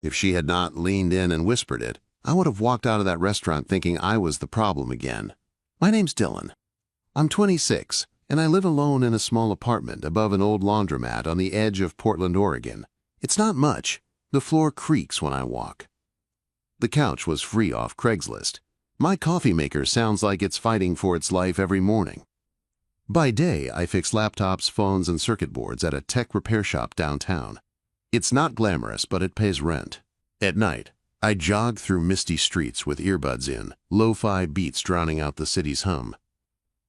If she had not leaned in and whispered it, I would have walked out of that restaurant thinking I was the problem again. My name's Dylan. I'm 26, and I live alone in a small apartment above an old laundromat on the edge of Portland, Oregon. It's not much. The floor creaks when I walk. The couch was free off Craigslist. My coffee maker sounds like it's fighting for its life every morning. By day, I fix laptops, phones, and circuit boards at a tech repair shop downtown. It's not glamorous, but it pays rent. At night, I jog through misty streets with earbuds in, lo-fi beats drowning out the city's hum.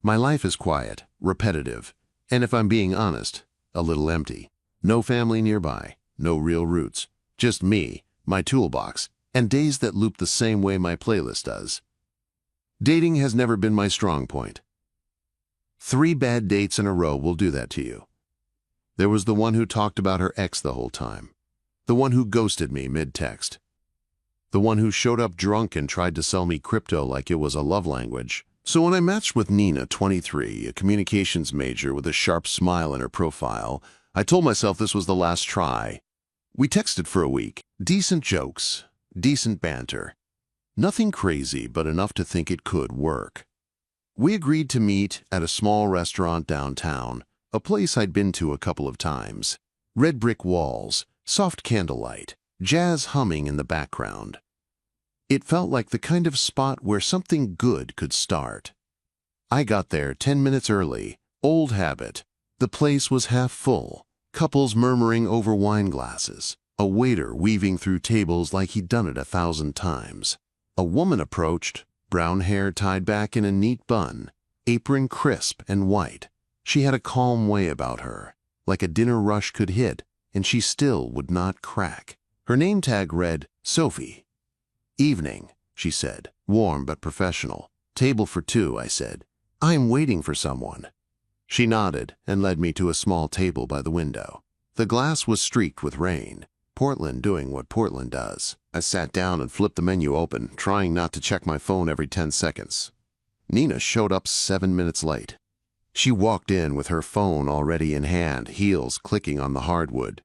My life is quiet, repetitive, and if I'm being honest, a little empty. No family nearby, no real roots, just me, my toolbox, and days that loop the same way my playlist does. Dating has never been my strong point. 3 bad dates in a row will do that to you. There was the one who talked about her ex the whole time. The one who ghosted me mid-text. The one who showed up drunk and tried to sell me crypto like it was a love language. So when I matched with Nina, 23, a communications major with a sharp smile in her profile, I told myself this was the last try. We texted for a week. Decent jokes, decent banter. Nothing crazy, but enough to think it could work. We agreed to meet at a small restaurant downtown, a place I'd been to a couple of times. Red brick walls, soft candlelight, jazz humming in the background. It felt like the kind of spot where something good could start. I got there 10 minutes early, old habit. The place was half full, couples murmuring over wine glasses, a waiter weaving through tables like he'd done it 1,000 times. A woman approached, brown hair tied back in a neat bun, apron crisp and white. She had a calm way about her, like a dinner rush could hit, and she still would not crack. Her name tag read, Sophie. Evening, she said, warm but professional. Table for 2, I said. I'm waiting for someone. She nodded and led me to a small table by the window. The glass was streaked with rain, Portland doing what Portland does. I sat down and flipped the menu open, trying not to check my phone every 10 seconds. Nina showed up 7 minutes late. She walked in with her phone already in hand, heels clicking on the hardwood.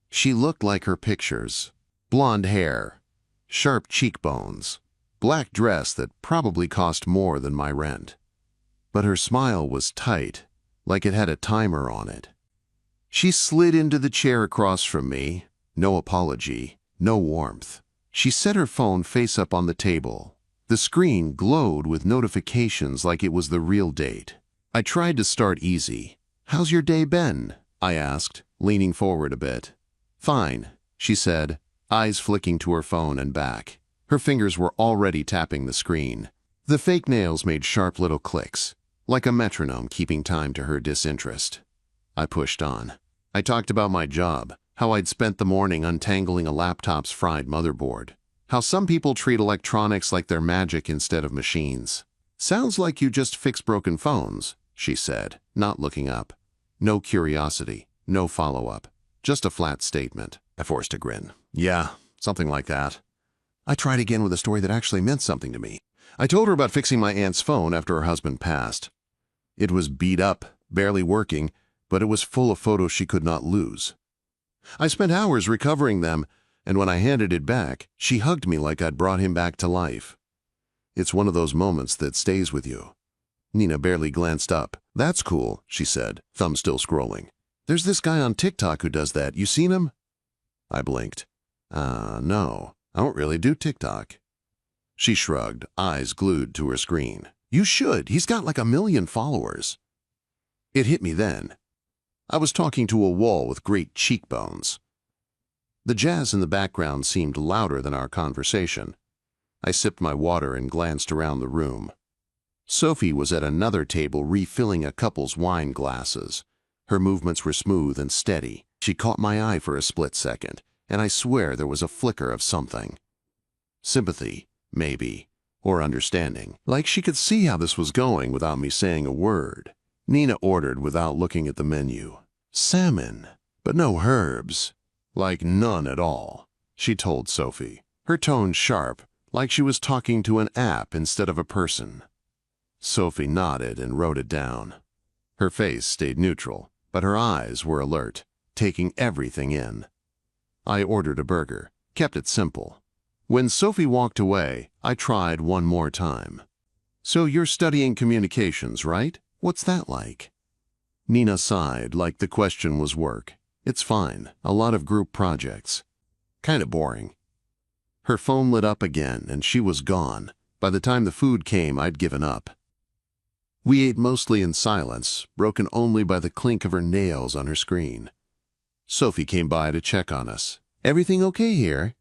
She looked like her pictures. Blonde hair, sharp cheekbones, black dress that probably cost more than my rent. But her smile was tight, like it had a timer on it. She slid into the chair across from me, no apology, no warmth. She set her phone face up on the table. The screen glowed with notifications like it was the real date. I tried to start easy. How's your day been? I asked, leaning forward a bit. Fine, she said, eyes flicking to her phone and back. Her fingers were already tapping the screen. The fake nails made sharp little clicks, like a metronome keeping time to her disinterest. I pushed on. I talked about my job, how I'd spent the morning untangling a laptop's fried motherboard, how some people treat electronics like they're magic instead of machines. Sounds like you just fix broken phones, she said, not looking up. No curiosity, no follow-up, just a flat statement. I forced a grin. Yeah, something like that. I tried again with a story that actually meant something to me. I told her about fixing my aunt's phone after her husband passed. It was beat up, barely working, but it was full of photos she could not lose. I spent hours recovering them, and when I handed it back, she hugged me like I'd brought him back to life. It's one of those moments that stays with you. Nina barely glanced up. That's cool, she said, thumb still scrolling. There's this guy on TikTok who does that. You seen him? I blinked. No, I don't really do TikTok. She shrugged, eyes glued to her screen. You should. He's got like 1 million followers. It hit me then. I was talking to a wall with great cheekbones. The jazz in the background seemed louder than our conversation. I sipped my water and glanced around the room. Sophie was at another table refilling a couple's wine glasses. Her movements were smooth and steady. She caught my eye for a split second, and I swear there was a flicker of something. Sympathy, maybe, or understanding. Like she could see how this was going without me saying a word. Nina ordered without looking at the menu. Salmon, but no herbs. Like none at all, she told Sophie, her tone sharp, like she was talking to an app instead of a person. Sophie nodded and wrote it down. Her face stayed neutral, but her eyes were alert, taking everything in. I ordered a burger, Kept it simple. When Sophie walked away, I tried one more time. "So you're studying communications, right? What's that like?" Nina sighed, like the question was work. "It's fine. A lot of group projects. Kinda boring." Her phone lit up again, and she was gone. By the time the food came, I'd given up. We ate mostly in silence, broken only by the clink of her nails on her screen. Sophie came by to check on us. "Everything okay here?"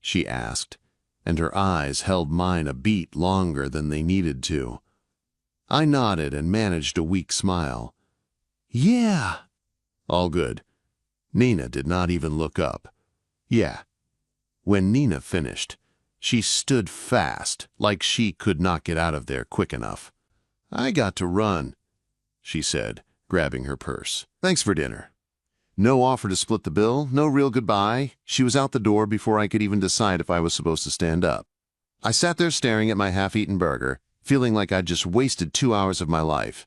she asked, and her eyes held mine a beat longer than they needed to. I nodded and managed a weak smile. "Yeah." "All good." Nina did not even look up. "Yeah." When Nina finished, she stood fast, like she could not get out of there quick enough. "I got to run," she said, grabbing her purse. "Thanks for dinner." No offer to split the bill, no real goodbye. She was out the door before I could even decide if I was supposed to stand up. I sat there staring at my half-eaten burger, feeling like I'd just wasted 2 hours of my life.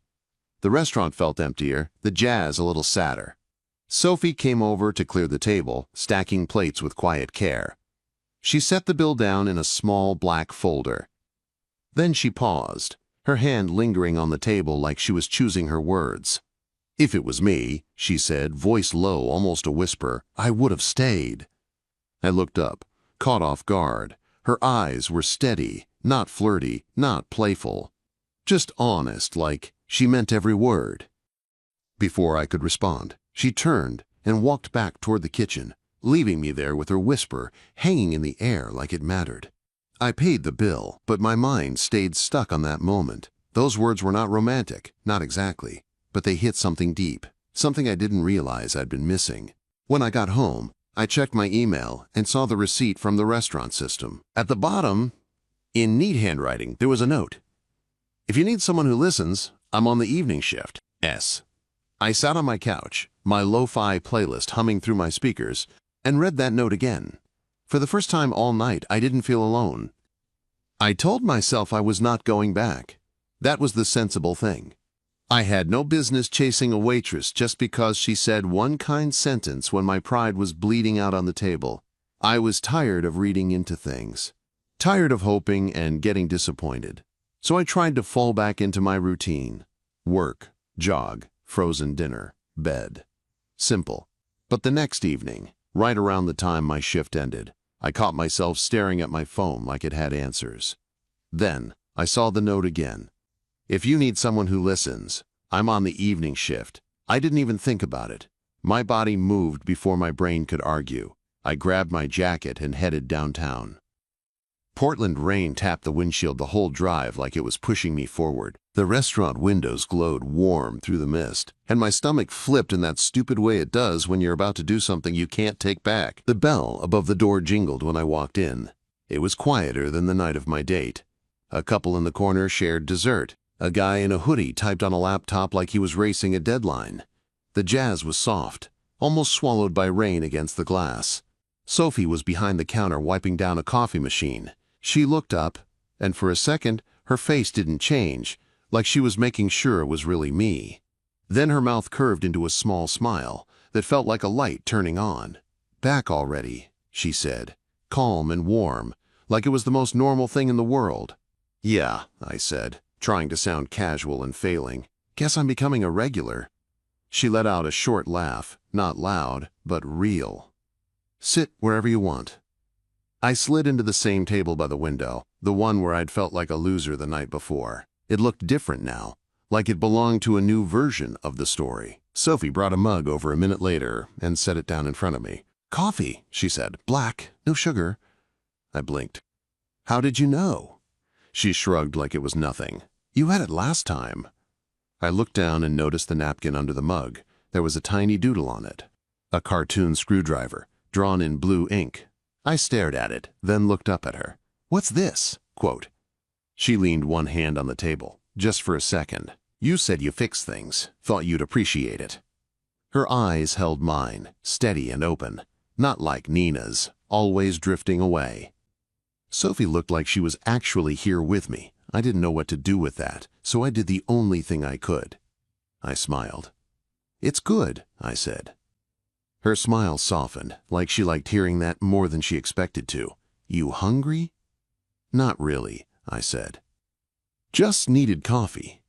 The restaurant felt emptier, the jazz a little sadder. Sophie came over to clear the table, stacking plates with quiet care. She set the bill down in a small black folder. Then she paused, her hand lingering on the table like she was choosing her words. "If it was me," she said, voice low, almost a whisper, "I would have stayed." I looked up, caught off guard. Her eyes were steady, not flirty, not playful. Just honest, like she meant every word. Before I could respond, she turned and walked back toward the kitchen, leaving me there with her whisper hanging in the air like it mattered. I paid the bill, but my mind stayed stuck on that moment. Those words were not romantic, not exactly, but they hit something deep, something I didn't realize I'd been missing. When I got home, I checked my email and saw the receipt from the restaurant system. At the bottom, in neat handwriting, there was a note. "If you need someone who listens, I'm on the evening shift. S." I sat on my couch, my lo-fi playlist humming through my speakers, and read that note again. For the first time all night, I didn't feel alone. I told myself I was not going back. That was the sensible thing. I had no business chasing a waitress just because she said one kind sentence when my pride was bleeding out on the table. I was tired of reading into things, tired of hoping and getting disappointed. So I tried to fall back into my routine. Work, jog, frozen dinner, bed. Simple. But the next evening, right around the time my shift ended, I caught myself staring at my phone like it had answers. Then I saw the note again. "If you need someone who listens, I'm on the evening shift." I didn't even think about it. My body moved before my brain could argue. I grabbed my jacket and headed downtown. Portland rain tapped the windshield the whole drive like it was pushing me forward. The restaurant windows glowed warm through the mist, and my stomach flipped in that stupid way it does when you're about to do something you can't take back. The bell above the door jingled when I walked in. It was quieter than the night of my date. A couple in the corner shared dessert. A guy in a hoodie typed on a laptop like he was racing a deadline. The jazz was soft, almost swallowed by rain against the glass. Sophie was behind the counter wiping down a coffee machine. She looked up, and for a second, her face didn't change, like she was making sure it was really me. Then her mouth curved into a small smile that felt like a light turning on. "Back already," she said, calm and warm, like it was the most normal thing in the world. "Yeah," I said, trying to sound casual and failing. "Guess I'm becoming a regular." She let out a short laugh, not loud, but real. "Sit wherever you want." I slid into the same table by the window, the one where I'd felt like a loser the night before. It looked different now, like it belonged to a new version of the story. Sophie brought a mug over a minute later and set it down in front of me. "Coffee," she said. "Black, no sugar." I blinked. "How did you know?" She shrugged like it was nothing. "You had it last time." I looked down and noticed the napkin under the mug. There was a tiny doodle on it. A cartoon screwdriver, drawn in blue ink. I stared at it, then looked up at her. "What's this?" Quote. She leaned one hand on the table, just for a second. "You said you fix things. Thought you'd appreciate it." Her eyes held mine, steady and open, not like Nina's, always drifting away. Sophie looked like she was actually here with me. I didn't know what to do with that, so I did the only thing I could. I smiled. "It's good," I said. Her smile softened, like she liked hearing that more than she expected to. "You hungry?" "Not really," I said. "Just needed coffee."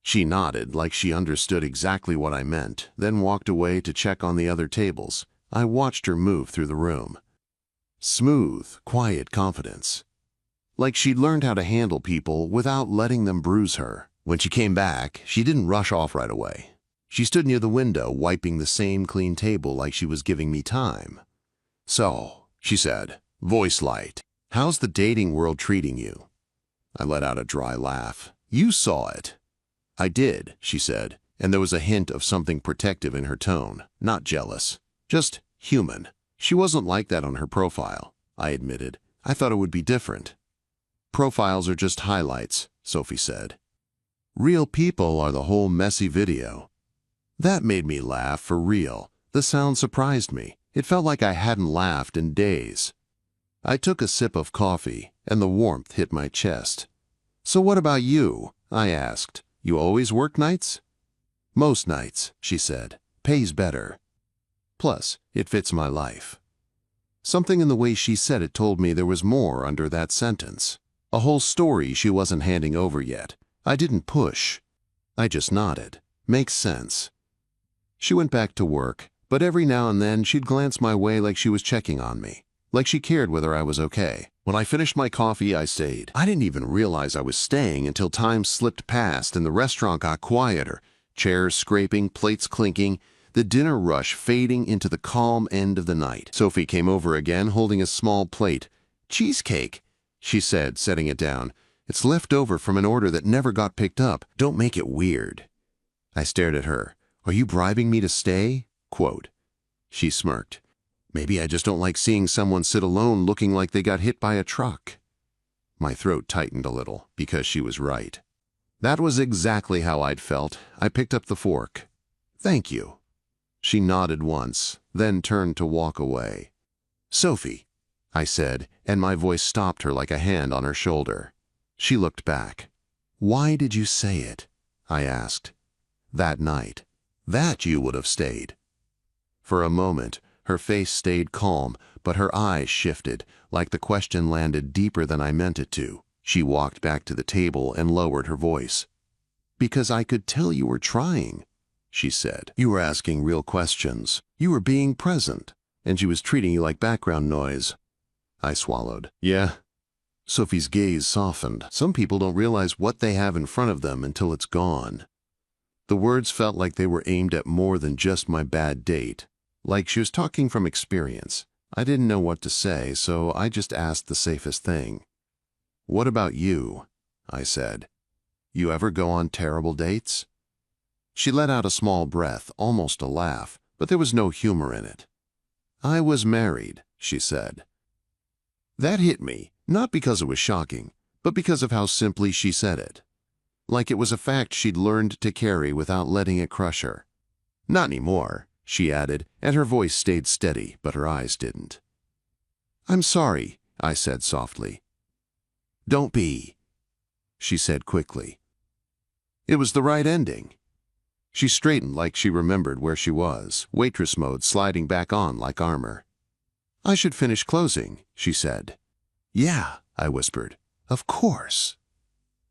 She nodded like she understood exactly what I meant, then walked away to check on the other tables. I watched her move through the room. Smooth, quiet confidence. Like she'd learned how to handle people without letting them bruise her. When she came back, she didn't rush off right away. She stood near the window, wiping the same clean table like she was giving me time. "So," she said, voice light, "how's the dating world treating you?" I let out a dry laugh. "You saw it." "I did," she said, and there was a hint of something protective in her tone, not jealous, just human. She wasn't like that on her profile, I admitted. I thought it would be different. "Profiles are just highlights," Sophie said. "Real people are the whole messy video." That made me laugh for real. The sound surprised me. It felt like I hadn't laughed in days. I took a sip of coffee, and the warmth hit my chest. "So what about you?" I asked. "You always work nights?" "Most nights," she said. "Pays better. Plus, it fits my life." Something in the way she said it told me there was more under that sentence. A whole story she wasn't handing over yet. I didn't push. I just nodded. "Makes sense." She went back to work, but every now and then she'd glance my way like she was checking on me, like she cared whether I was okay. When I finished my coffee, I stayed. I didn't even realize I was staying until time slipped past and the restaurant got quieter, chairs scraping, plates clinking, the dinner rush fading into the calm end of the night. Sophie came over again, holding a small plate. "Cheesecake," she said, setting it down. "It's left over from an order that never got picked up. Don't make it weird." I stared at her. "Are you bribing me to stay?" Quote. She smirked. "Maybe I just don't like seeing someone sit alone looking like they got hit by a truck." My throat tightened a little, because she was right. That was exactly how I'd felt. I picked up the fork. "Thank you." She nodded once, then turned to walk away. "Sophie," I said, and my voice stopped her like a hand on her shoulder. She looked back. "Why did you say it?" I asked. "That night. That you would have stayed." For a moment, her face stayed calm, but her eyes shifted, like the question landed deeper than I meant it to. She walked back to the table and lowered her voice. "Because I could tell you were trying," she said. "You were asking real questions. You were being present, and she was treating you like background noise." I swallowed. "Yeah." Sophie's gaze softened. "Some people don't realize what they have in front of them until it's gone." The words felt like they were aimed at more than just my bad date. Like she was talking from experience. I didn't know what to say, so I just asked the safest thing. "What about you?" I said. "You ever go on terrible dates?" She let out a small breath, almost a laugh, but there was no humor in it. "I was married," she said. That hit me, not because it was shocking, but because of how simply she said it. Like it was a fact she'd learned to carry without letting it crush her. "Not anymore," she added, and her voice stayed steady, but her eyes didn't. "I'm sorry," I said softly. "Don't be," she said quickly. It was the right ending. She straightened like she remembered where she was, waitress mode sliding back on like armor. "I should finish closing," she said. "Yeah," I whispered. "Of course."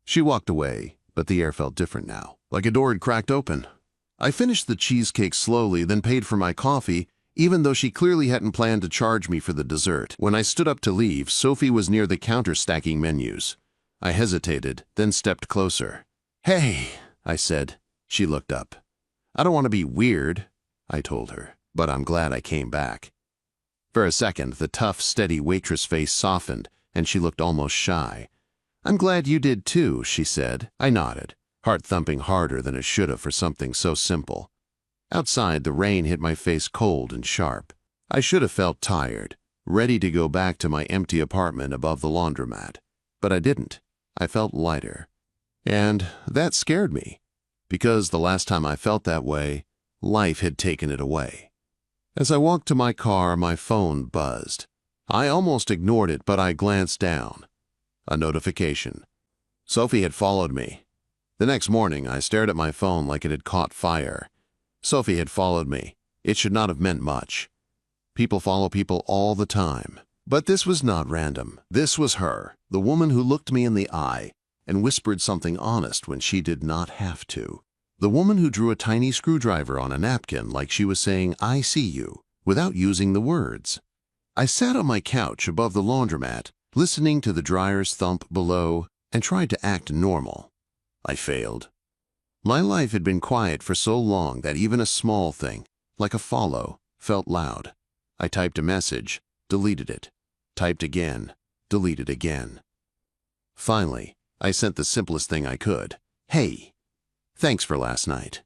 She walked away, but the air felt different now, like a door had cracked open. I finished the cheesecake slowly, then paid for my coffee, even though she clearly hadn't planned to charge me for the dessert. When I stood up to leave, Sophie was near the counter stacking menus. I hesitated, then stepped closer. "Hey," I said. She looked up. "I don't want to be weird," I told her, "but I'm glad I came back." For a second, the tough, steady waitress face softened, and she looked almost shy. "I'm glad you did too," she said. I nodded, heart thumping harder than it should have for something so simple. Outside, the rain hit my face cold and sharp. I should have felt tired, ready to go back to my empty apartment above the laundromat. But I didn't. I felt lighter. And that scared me, because the last time I felt that way, life had taken it away. As I walked to my car, my phone buzzed. I almost ignored it, but I glanced down. A notification. Sophie had followed me. The next morning, I stared at my phone like it had caught fire. Sophie had followed me. It should not have meant much. People follow people all the time. But this was not random. This was her, the woman who looked me in the eye and whispered something honest when she did not have to. The woman who drew a tiny screwdriver on a napkin like she was saying, "I see you," without using the words. I sat on my couch above the laundromat, listening to the dryer's thump below, and tried to act normal. I failed. My life had been quiet for so long that even a small thing, like a follow, felt loud. I typed a message, deleted it, typed again, deleted again. Finally, I sent the simplest thing I could. "Hey, thanks for last night.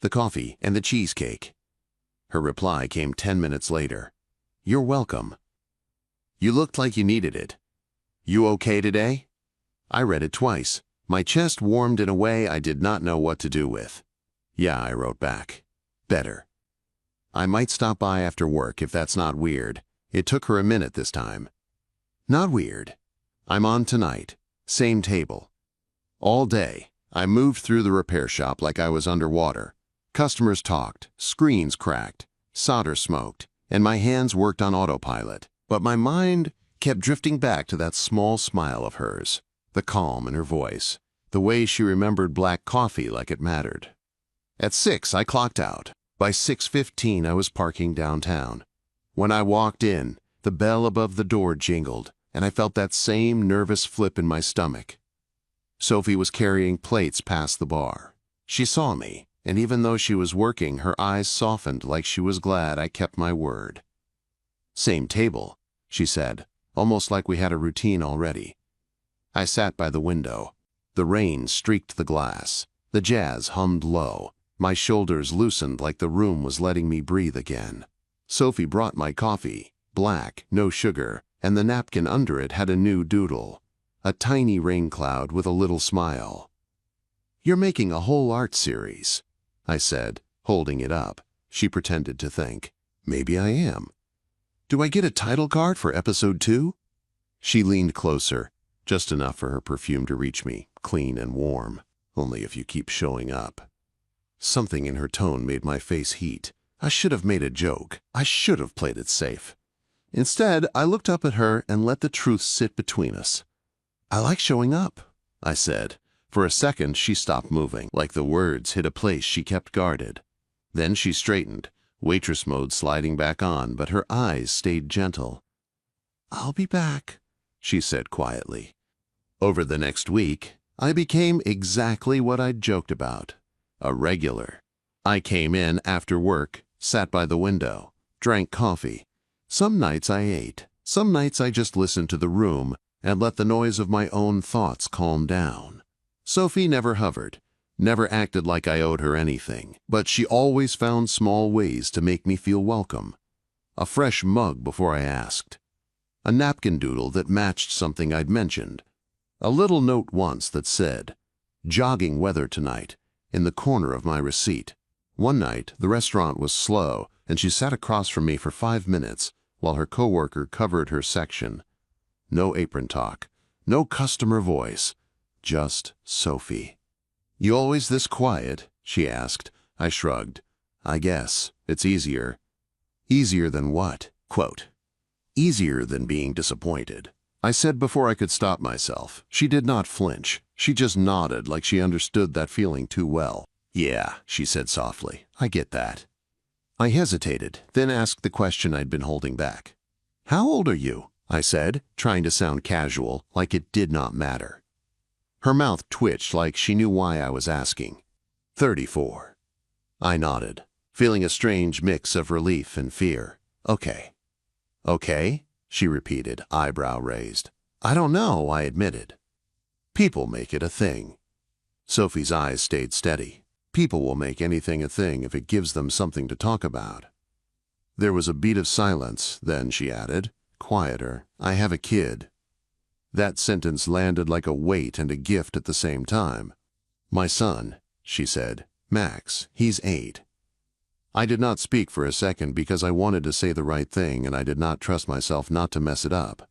The coffee and the cheesecake." Her reply came 10 minutes later. "You're welcome. You looked like you needed it. You okay today?" I read it twice. My chest warmed in a way I did not know what to do with. "Yeah," I wrote back. "Better. I might stop by after work if that's not weird." It took her a minute this time. "Not weird. I'm on tonight. Same table." All day, I moved through the repair shop like I was underwater. Customers talked, screens cracked, solder smoked, and my hands worked on autopilot. But my mind kept drifting back to that small smile of hers, the calm in her voice, the way she remembered black coffee like it mattered. At 6, I clocked out. By 6:15, I was parking downtown. When I walked in, the bell above the door jingled, and I felt that same nervous flip in my stomach. Sophie was carrying plates past the bar. She saw me, and even though she was working, her eyes softened like she was glad I kept my word. "Same table," she said, almost like we had a routine already. I sat by the window. The rain streaked the glass. The jazz hummed low. My shoulders loosened like the room was letting me breathe again. Sophie brought my coffee, black, no sugar, and the napkin under it had a new doodle, a tiny rain cloud with a little smile. "You're making a whole art series," I said, holding it up. She pretended to think. "Maybe I am. Do I get a title card for episode 2? She leaned closer, just enough for her perfume to reach me, clean and warm. "Only if you keep showing up." Something in her tone made my face heat. I should have made a joke. I should have played it safe. Instead, I looked up at her and let the truth sit between us. "I like showing up," I said. For a second, she stopped moving, like the words hit a place she kept guarded. Then she straightened, waitress mode sliding back on, but her eyes stayed gentle. "I'll be back," she said quietly. Over the next week, I became exactly what I'd joked about, a regular. I came in after work, sat by the window, drank coffee. Some nights I ate. Some nights I just listened to the room and let the noise of my own thoughts calm down. Sophie never hovered, never acted like I owed her anything, but she always found small ways to make me feel welcome. A fresh mug before I asked. A napkin doodle that matched something I'd mentioned. A little note once that said, "Jogging weather tonight," in the corner of my receipt. One night, the restaurant was slow, and she sat across from me for 5 minutes while her coworker covered her section. No apron talk, no customer voice, just Sophie. "You always this quiet?" she asked. I shrugged. "I guess. It's easier." "Easier than what?" Quote, "Easier than being disappointed," I said before I could stop myself. She did not flinch. She just nodded like she understood that feeling too well. "Yeah," she said softly. "I get that." I hesitated, then asked the question I'd been holding back. "How old are you?" I said, trying to sound casual, like it did not matter. Her mouth twitched like she knew why I was asking. 34. I nodded, feeling a strange mix of relief and fear. "Okay." "Okay?" she repeated, eyebrow raised. "I don't know," I admitted. "People make it a thing." Sophie's eyes stayed steady. "People will make anything a thing if it gives them something to talk about." There was a beat of silence, then she added, quieter, "I have a kid." That sentence landed like a weight and a gift at the same time. "My son," she said, "Max, he's 8. I did not speak for a second because I wanted to say the right thing and I did not trust myself not to mess it up.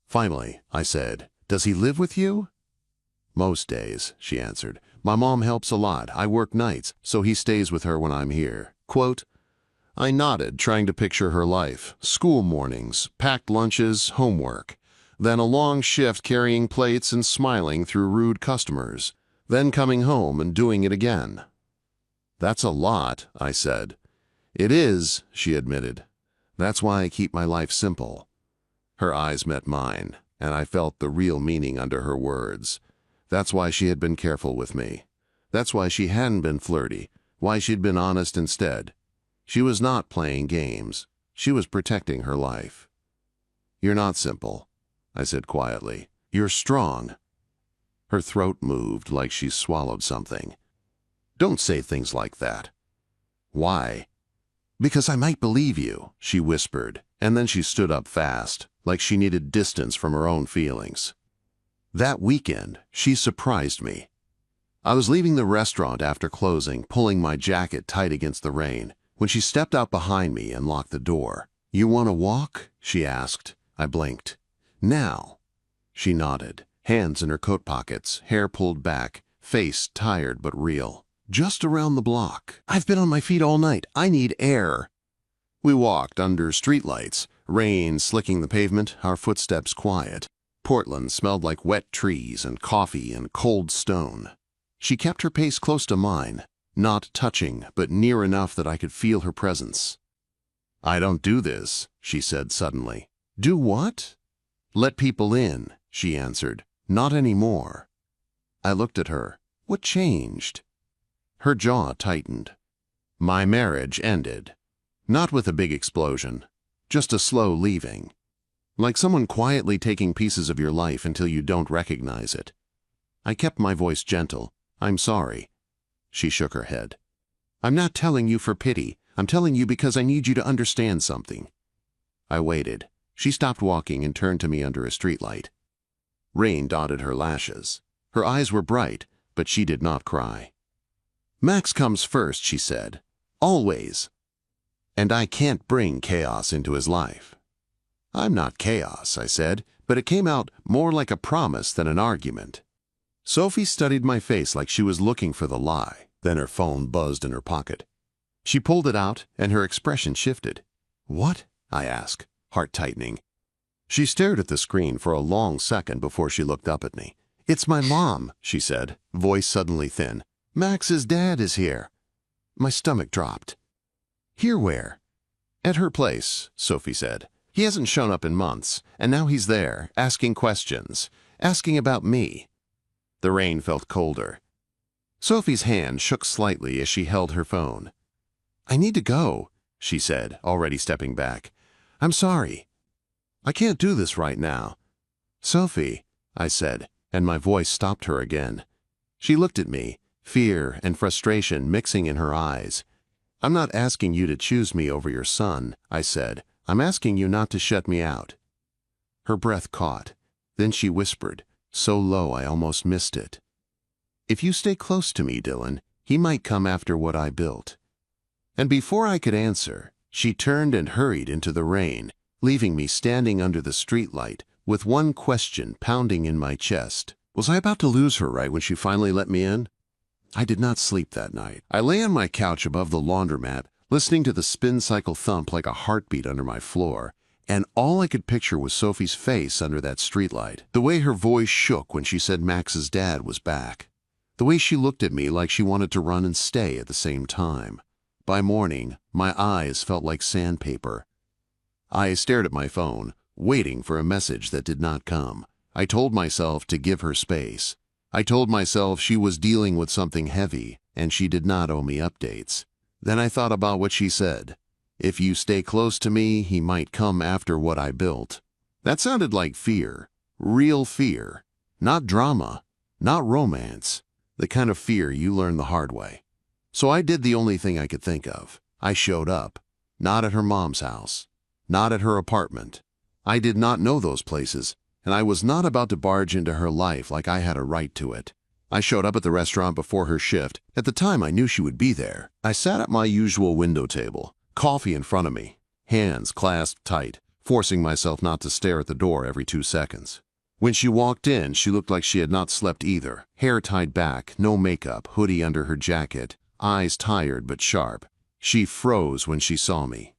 Finally, I said, "Does he live with you?" "Most days," she answered. "My mom helps a lot. I work nights, so he stays with her when I'm here." Quote, I nodded, trying to picture her life. School mornings, packed lunches, homework. Then a long shift carrying plates and smiling through rude customers. Then coming home and doing it again. "That's a lot," I said. "It is," she admitted. "That's why I keep my life simple." Her eyes met mine, and I felt the real meaning under her words. That's why she had been careful with me. That's why she hadn't been flirty, why she'd been honest instead. She was not playing games. She was protecting her life. "You're not simple," I said quietly. "You're strong." Her throat moved like she swallowed something. "Don't say things like that." "Why?" "Because I might believe you," she whispered, and then she stood up fast, like she needed distance from her own feelings. That weekend, she surprised me. I was leaving the restaurant after closing, pulling my jacket tight against the rain, when she stepped out behind me and locked the door. "You want to walk?" she asked. I blinked. "Now." She nodded, hands in her coat pockets, hair pulled back, face tired but real. "Just around the block. I've been on my feet all night. I need air." We walked under streetlights, rain slicking the pavement, our footsteps quiet. Portland smelled like wet trees and coffee and cold stone. She kept her pace close to mine, not touching, but near enough that I could feel her presence. "I don't do this," she said suddenly. "Do what?" "Let people in," she answered. "Not anymore." I looked at her. What changed? Her jaw tightened. My marriage ended. Not with a big explosion, just a slow leaving. Like someone quietly taking pieces of your life until you don't recognize it. I kept my voice gentle. "I'm sorry." She shook her head. "I'm not telling you for pity. I'm telling you because I need you to understand something." I waited. She stopped walking and turned to me under a streetlight. Rain dotted her lashes. Her eyes were bright, but she did not cry. "Max comes first," she said. "Always. And I can't bring chaos into his life." "I'm not chaos," I said, but it came out more like a promise than an argument. Sophie studied my face like she was looking for the lie. Then her phone buzzed in her pocket. She pulled it out, and her expression shifted. "What?" I asked, heart tightening. She stared at the screen for a long second before she looked up at me. "It's my mom," she said, voice suddenly thin. "Max's dad is here." My stomach dropped. "Here where?" "At her place," Sophie said. "He hasn't shown up in months, and now he's there, asking questions, asking about me." The rain felt colder. Sophie's hand shook slightly as she held her phone. "I need to go," she said, already stepping back. "I'm sorry. I can't do this right now." "Sophie," I said, and my voice stopped her again. She looked at me, fear and frustration mixing in her eyes. "I'm not asking you to choose me over your son," I said. "I'm asking you not to shut me out." Her breath caught. Then she whispered, so low I almost missed it. "If you stay close to me, Dylan, he might come after what I built." And before I could answer, she turned and hurried into the rain, leaving me standing under the streetlight with one question pounding in my chest. Was I about to lose her right when she finally let me in? I did not sleep that night. I lay on my couch above the laundromat, listening to the spin cycle thump like a heartbeat under my floor, and all I could picture was Sophie's face under that streetlight. The way her voice shook when she said Max's dad was back. The way she looked at me like she wanted to run and stay at the same time. By morning, my eyes felt like sandpaper. I stared at my phone, waiting for a message that did not come. I told myself to give her space. I told myself she was dealing with something heavy, and she did not owe me updates. Then I thought about what she said. "If you stay close to me, he might come after what I built." That sounded like fear. Real fear. Not drama. Not romance. The kind of fear you learn the hard way. So I did the only thing I could think of. I showed up. Not at her mom's house. Not at her apartment. I did not know those places, and I was not about to barge into her life like I had a right to it. I showed up at the restaurant before her shift. At the time, I knew she would be there. I sat at my usual window table, coffee in front of me, hands clasped tight, forcing myself not to stare at the door every 2 seconds. When she walked in, she looked like she had not slept either. Hair tied back, no makeup, hoodie under her jacket, eyes tired but sharp. She froze when she saw me.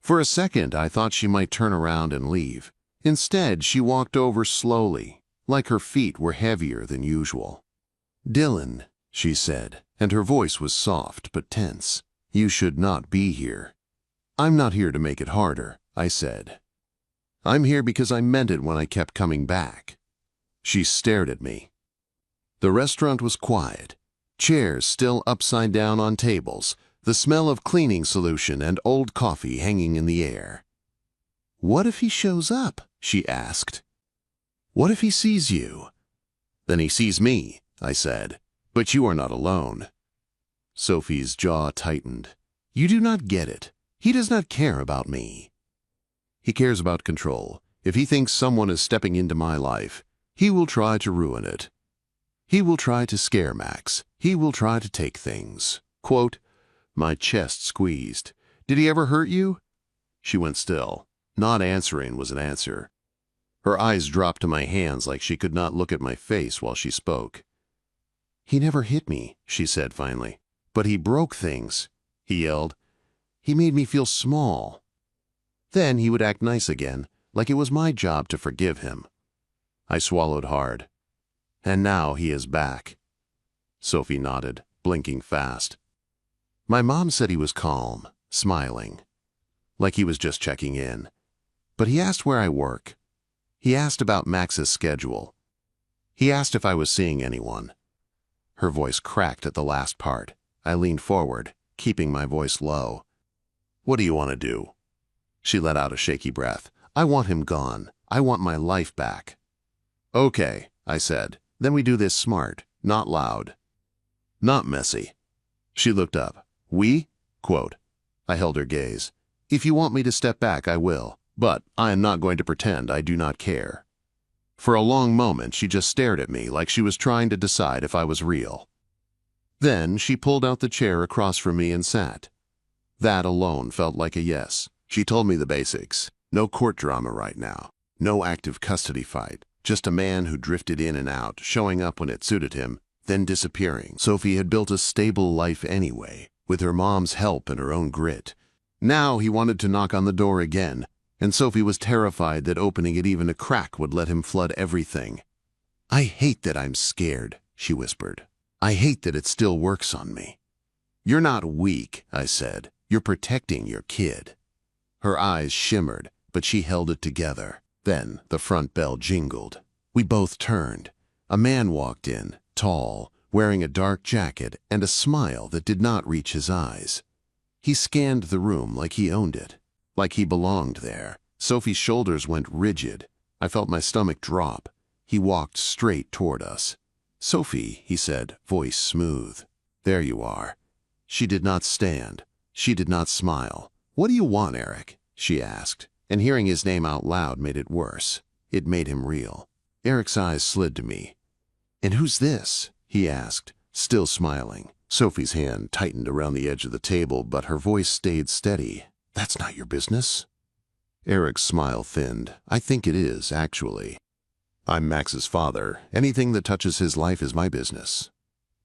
For a second, I thought she might turn around and leave. Instead, she walked over slowly, like her feet were heavier than usual. "Dylan," she said, and her voice was soft but tense. "You should not be here." "I'm not here to make it harder," I said. "I'm here because I meant it when I kept coming back." She stared at me. The restaurant was quiet. Chairs still upside down on tables, the smell of cleaning solution and old coffee hanging in the air. "What if he shows up?" she asked. "What if he sees you?" "Then he sees me," I said. "But you are not alone." Sophie's jaw tightened. "You do not get it. He does not care about me. He cares about control. If he thinks someone is stepping into my life, he will try to ruin it. He will try to scare Max. He will try to take things." Quote, my chest squeezed. "Did he ever hurt you?" She went still. Not answering was an answer. Her eyes dropped to my hands like she could not look at my face while she spoke. "He never hit me," she said finally. "But he broke things," he yelled. "He made me feel small." Then he would act nice again, like it was my job to forgive him. I swallowed hard. "And now he is back." Sophie nodded, blinking fast. "My mom said he was calm, smiling, like he was just checking in. But he asked where I work. He asked about Max's schedule. He asked if I was seeing anyone." Her voice cracked at the last part. I leaned forward, keeping my voice low. "What do you want to do?" She let out a shaky breath. "I want him gone. I want my life back." "Okay," I said. "Then we do this smart, not loud. Not messy." She looked up. "We?" Quote. I held her gaze. "If you want me to step back, I will. But I am not going to pretend I do not care." For a long moment, she just stared at me like she was trying to decide if I was real. Then she pulled out the chair across from me and sat. That alone felt like a yes. She told me the basics. No court drama right now. No active custody fight. Just a man who drifted in and out, showing up when it suited him, then disappearing. Sophie had built a stable life anyway, with her mom's help and her own grit. Now he wanted to knock on the door again, and Sophie was terrified that opening it even a crack would let him flood everything. "I hate that I'm scared," she whispered. "I hate that it still works on me." "You're not weak," I said. "You're protecting your kid." Her eyes shimmered, but she held it together. Then the front bell jingled. We both turned. A man walked in, tall, wearing a dark jacket and a smile that did not reach his eyes. He scanned the room like he owned it, like he belonged there. Sophie's shoulders went rigid. I felt my stomach drop. He walked straight toward us. "Sophie," he said, voice smooth. "There you are." She did not stand. She did not smile. "What do you want, Eric?" she asked, and hearing his name out loud made it worse. It made him real. Eric's eyes slid to me. "And who's this?" he asked, still smiling. Sophie's hand tightened around the edge of the table, but her voice stayed steady. "That's not your business." Eric's smile thinned. "I think it is, actually. I'm Max's father. Anything that touches his life is my business."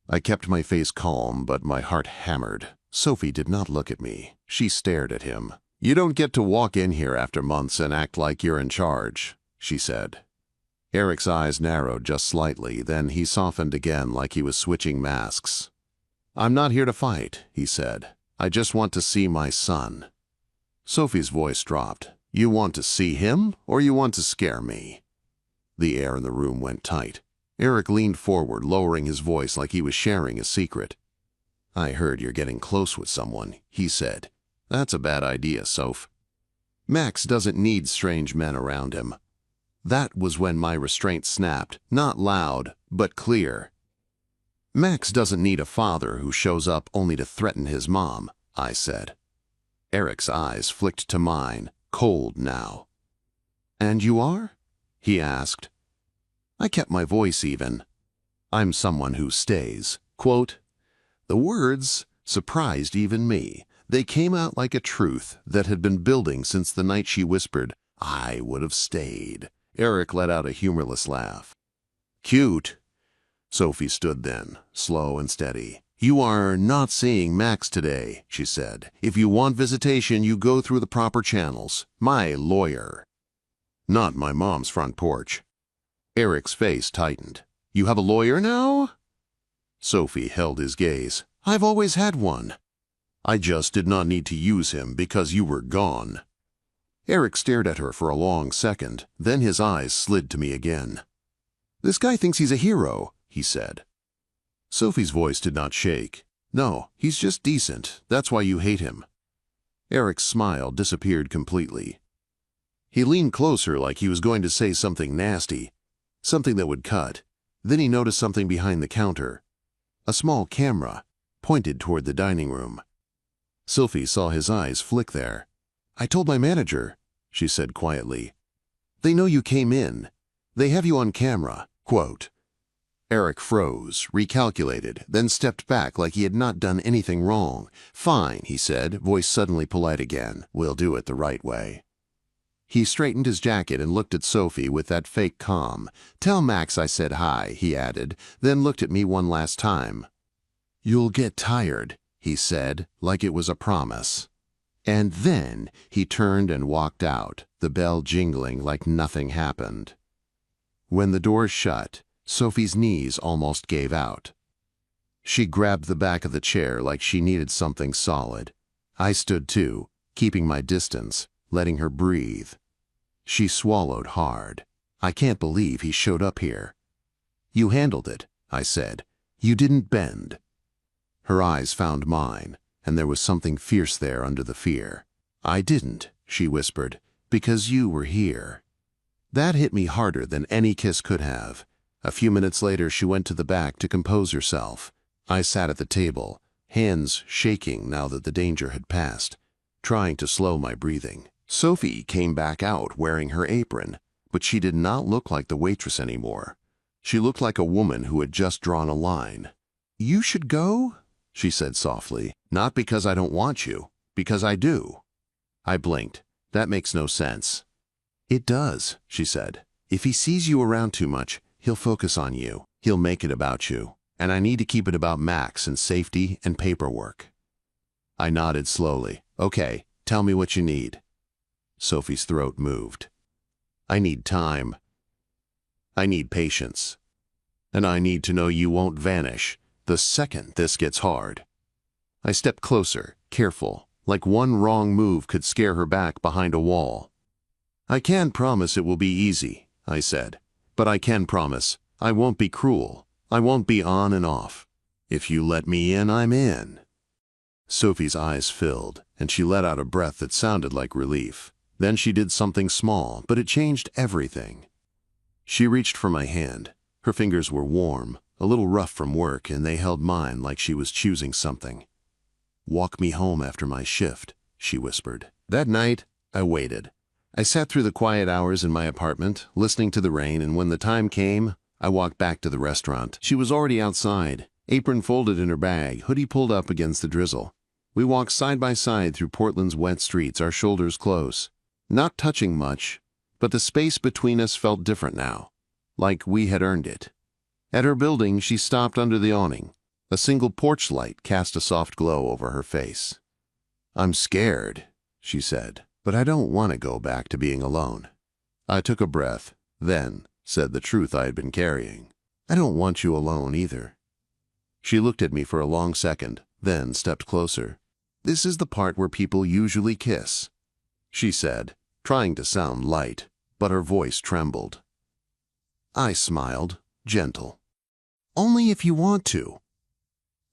I kept my face calm, but my heart hammered. Sophie did not look at me. She stared at him. "You don't get to walk in here after months and act like you're in charge," she said. Eric's eyes narrowed just slightly, then he softened again like he was switching masks. "I'm not here to fight," he said. "I just want to see my son." Sophie's voice dropped. "You want to see him, or you want to scare me?" The air in the room went tight. Eric leaned forward, lowering his voice like he was sharing a secret. "I heard you're getting close with someone," he said. "That's a bad idea, Soph. Max doesn't need strange men around him." That was when my restraint snapped, not loud, but clear. "Max doesn't need a father who shows up only to threaten his mom," I said. Eric's eyes flicked to mine, cold now. "And you are?" he asked. I kept my voice even. "I'm someone who stays." Quote. The words surprised even me. They came out like a truth that had been building since the night she whispered, "I would have stayed." Eric let out a humorless laugh. "Cute." Sophie stood then, slow and steady. "You are not seeing Max today," she said. "If you want visitation, you go through the proper channels. My lawyer." Not my mom's front porch. Eric's face tightened. "You have a lawyer now?" Sophie held his gaze. "I've always had one. I just did not need to use him because you were gone." Eric stared at her for a long second, then his eyes slid to me again. "This guy thinks he's a hero," he said. Sophie's voice did not shake. "No, he's just decent. That's why you hate him." Eric's smile disappeared completely. He leaned closer like he was going to say something nasty, something that would cut. Then he noticed something behind the counter. A small camera, pointed toward the dining room. Sophie saw his eyes flick there. "I told my manager," she said quietly. "They know you came in. They have you on camera." Quote. Eric froze, recalculated, then stepped back like he had not done anything wrong. "Fine," he said, voice suddenly polite again. "We'll do it the right way." He straightened his jacket and looked at Sophie with that fake calm. "Tell Max I said hi," he added, then looked at me one last time. "You'll get tired," he said, like it was a promise. And then he turned and walked out, the bell jingling like nothing happened. When the door shut, Sophie's knees almost gave out. She grabbed the back of the chair like she needed something solid. I stood too, keeping my distance, letting her breathe. She swallowed hard. "I can't believe he showed up here." "You handled it," I said. "You didn't bend." Her eyes found mine, and there was something fierce there under the fear. "I didn't," she whispered, "because you were here." That hit me harder than any kiss could have. A few minutes later, she went to the back to compose herself. I sat at the table, hands shaking now that the danger had passed, trying to slow my breathing. Sophie came back out wearing her apron, but she did not look like the waitress anymore. She looked like a woman who had just drawn a line. "You should go," she said softly. "Not because I don't want you, because I do." I blinked. "That makes no sense." "It does," she said. "If he sees you around too much, he'll focus on you. He'll make it about you. And I need to keep it about Max and safety and paperwork." I nodded slowly. "Okay, tell me what you need." Sophie's throat moved. "I need time. I need patience. And I need to know you won't vanish the second this gets hard." I stepped closer, careful, like one wrong move could scare her back behind a wall. "I can't promise it will be easy," I said. "But I can promise I won't be cruel. I won't be on and off. If you let me in, I'm in." Sophie's eyes filled, and she let out a breath that sounded like relief. Then she did something small, but it changed everything. She reached for my hand. Her fingers were warm, a little rough from work, and they held mine like she was choosing something. "Walk me home after my shift," she whispered. That night, I waited. I sat through the quiet hours in my apartment, listening to the rain, and when the time came, I walked back to the restaurant. She was already outside, apron folded in her bag, hoodie pulled up against the drizzle. We walked side by side through Portland's wet streets, our shoulders close. Not touching much, but the space between us felt different now, like we had earned it. At her building, she stopped under the awning. A single porch light cast a soft glow over her face. "I'm scared," she said, "but I don't want to go back to being alone." I took a breath, then said the truth I had been carrying. "I don't want you alone either." She looked at me for a long second, then stepped closer. "This is the part where people usually kiss," she said, trying to sound light, but her voice trembled. I smiled, gentle. "Only if you want to."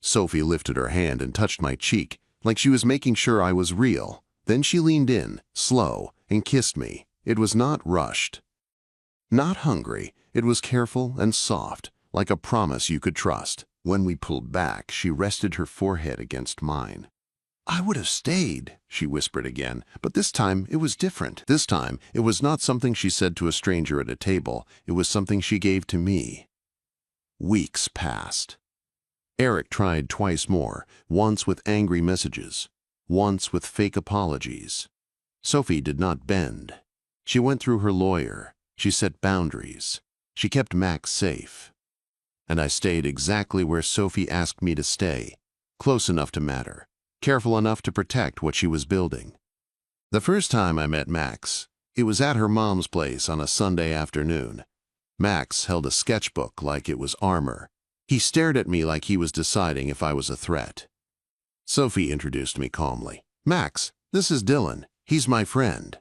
Sophie lifted her hand and touched my cheek, like she was making sure I was real. Then she leaned in, slow, and kissed me. It was not rushed. Not hungry. It was careful and soft, like a promise you could trust. When we pulled back, she rested her forehead against mine. "I would have stayed," she whispered again, but this time it was different. This time it was not something she said to a stranger at a table. It was something she gave to me. Weeks passed. Eric tried twice more, once with angry messages, once with fake apologies. Sophie did not bend. She went through her lawyer. She set boundaries. She kept Max safe. And I stayed exactly where Sophie asked me to stay, close enough to matter, careful enough to protect what she was building. The first time I met Max, it was at her mom's place on a Sunday afternoon. Max held a sketchbook like it was armor. He stared at me like he was deciding if I was a threat. Sophie introduced me calmly. "Max, this is Dylan. He's my friend."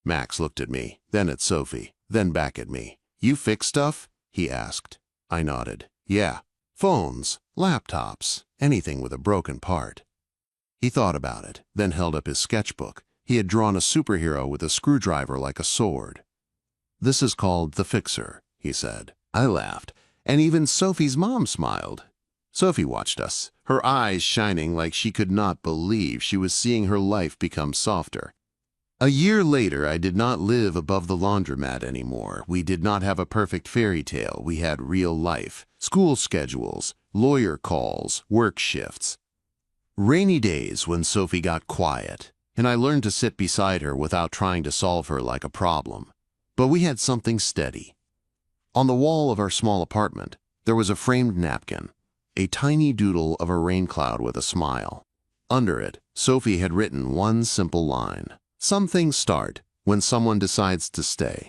Max looked at me, then at Sophie, then back at me. "You fix stuff?" he asked. I nodded. "Yeah. Phones, laptops, anything with a broken part." He thought about it, then held up his sketchbook. He had drawn a superhero with a screwdriver like a sword. "This is called the Fixer," he said. I laughed, and even Sophie's mom smiled. Sophie watched us, her eyes shining like she could not believe she was seeing her life become softer. A year later, I did not live above the laundromat anymore. We did not have a perfect fairy tale. We had real life, school schedules, lawyer calls, work shifts. Rainy days when Sophie got quiet, and I learned to sit beside her without trying to solve her like a problem. But we had something steady. On the wall of our small apartment, there was a framed napkin, a tiny doodle of a rain cloud with a smile. Under it, Sophie had written one simple line. "Some things start when someone decides to stay."